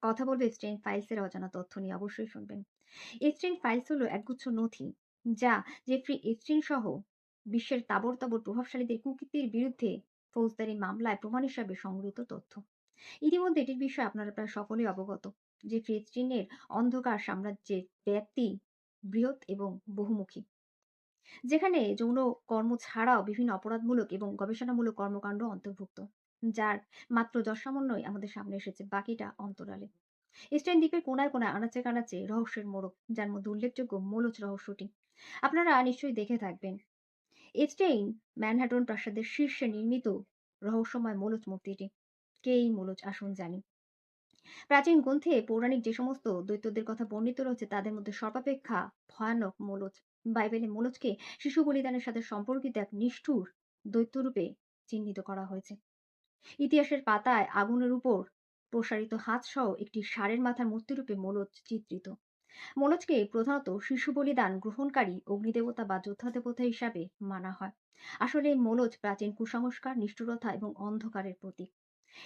কথা বলবে স্ট্রেন ফাইলসের অজানা তথ্য নিয়ে, অবশ্যই শুনবেন। স্ট্রেন ফাইলস হলো একগুচ্ছ নথি যা জেফ্রি এস্টিন সহ বিশ্বের তাবড় তাবড় প্রভাবশালীদের কুকীর্তির বিরুদ্ধে ফৌজদারি মামলায় প্রমাণ হিসাবে সংগৃহীত তথ্য। ইতিমধ্যে এটির বিষয়ে আপনারা প্রায় সকলেই অবগত। জেফ্রি এস্টিনের অন্ধকার সাম্রাজ্যের ব্যাপ্তি বৃহৎ এবং বহুমুখী, যেখানে যৌন কর্ম ছাড়াও বিভিন্ন অপরাধমূলক এবং গবেষণামূলক কর্মকাণ্ড অন্তর্ভুক্ত, যার মাত্র যৎসামান্যই আমাদের সামনে এসেছে, বাকিটা অন্তরালে। স্টেইন দ্বীপের কোনায় কোনায় আনাচে কানাচে রহস্যের মোড়ক, যার মধ্যে উল্লেখযোগ্য মোলজ রহস্যটি। আপনারা নিশ্চয়ই দেখে থাকবেন। স্টেইন ম্যানহাটন প্রাসাদের শীর্ষে নির্মিত রহস্যময় মোলজ মূর্তিটি। কে এই মোলজ? আসুন জানি। প্রাচীন গ্রন্থে পৌরাণিক যে সমস্ত দৈত্যদের কথা বর্ণিত রয়েছে তাদের মধ্যে সর্বাপেক্ষা ভয়ানক মোলজ। বাইবেলে মোলজকে শিশু বলিদানের সাথে সম্পর্কিত এক নিষ্ঠুর দৈত্যরূপে চিহ্নিত করা হয়েছে। ইতিহাসের পাতায় আগুনের উপর প্রসারিত হাতসহ একটি ষাঁড়ের মাথার মূর্তিরূপে মোলজ চিত্রিত। মোলজকে প্রধানত শিশু বলিদান গ্রহণকারী অগ্নিদেবতা বা যোদ্ধা দেবতা হিসাবে মানা হয়। আসলে এই মোলজ প্রাচীন কুসংস্কার, নিষ্ঠুরতা এবং অন্ধকারের প্রতীক।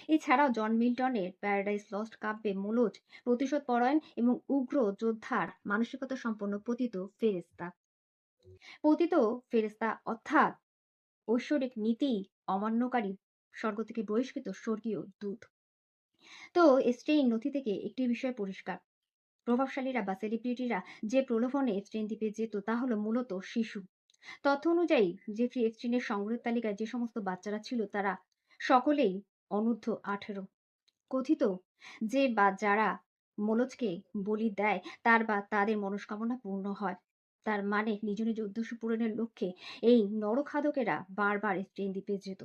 এছাড়াও জন মিল্টনের প্যারাডাইস লস্ট কাব্যে মোলজ প্রতিশোধ পরায়ণ এবং উগ্র যোদ্ধার মানসিকতা সম্পন্ন পতিত ফেরেস্তা অর্থাৎ ঐশ্বরিক নীতি অমান্যকারী, স্বর্গ থেকে বহিষ্কৃত স্বর্গীয় দূত। তো স্টেইন নথি থেকে একটি বিষয় পরিষ্কার: প্রভাবশালীরা বা সেলিব্রিটিরা যে প্রলোভনে এপস্টেইন দ্বীপে যেত তা হলো মূলত শিশু। তথ্য অনুযায়ী জেফ্রি এপস্টেইনের সংগ্রহের তালিকায় যে সমস্ত বাচ্চারা ছিল তারা সকলেই অনূর্ধ্ব 18। কথিত যে বা যারা মোলজকে বলি দেয় তার বা তাদের মনস্কামনা পূর্ণ হয়। তার মানে নিজ নিজ উদ্দেশ্য পূরণের লক্ষ্যে এই নরখাদকেরা বারবার এপস্টেইন দ্বীপে যেত।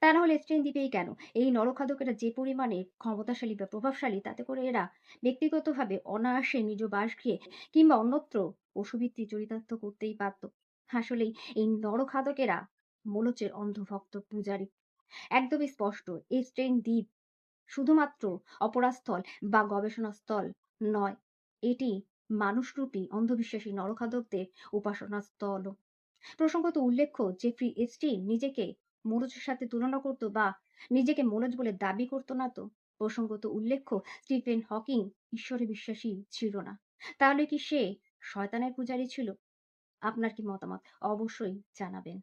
তা না হলে স্টেইন দ্বীপেই কেন? এই নরখাদকেরা যে পরিমাণে ক্ষমতাশালী বা প্রভাবশালী, তাতে করে এরা ব্যক্তিগতভাবে অনায়াসে নিজ বাসগৃহে কিংবা অন্যত্র পশুবৃত্তি চরিতার্থ করতেই পারত। আসলেই এই নরখাদকেরা মোলচের অন্ধভক্ত পূজারী। একদমই স্পষ্ট, এই স্টেইন দ্বীপ শুধুমাত্র অপরাধস্থল বা গবেষণাস্থল নয়, এটি মানুষরূপী অন্ধবিশ্বাসী নরখাদকদের উপাসনা স্থলও। প্রসঙ্গত উল্লেখ্য, জেফ্রি এস্টিন নিজেকে মোরজের সাথে তুলনা করত বা নিজেকে মোরজ বলে দাবি করত না তো। প্রসঙ্গত উল্লেখ্য, স্টিফেন হকিং ঈশ্বরে বিশ্বাসী ছিল না। তাহলে কি সে শয়তানের পূজারী ছিল? আপনার কি মতামত? অবশ্যই জানাবেন।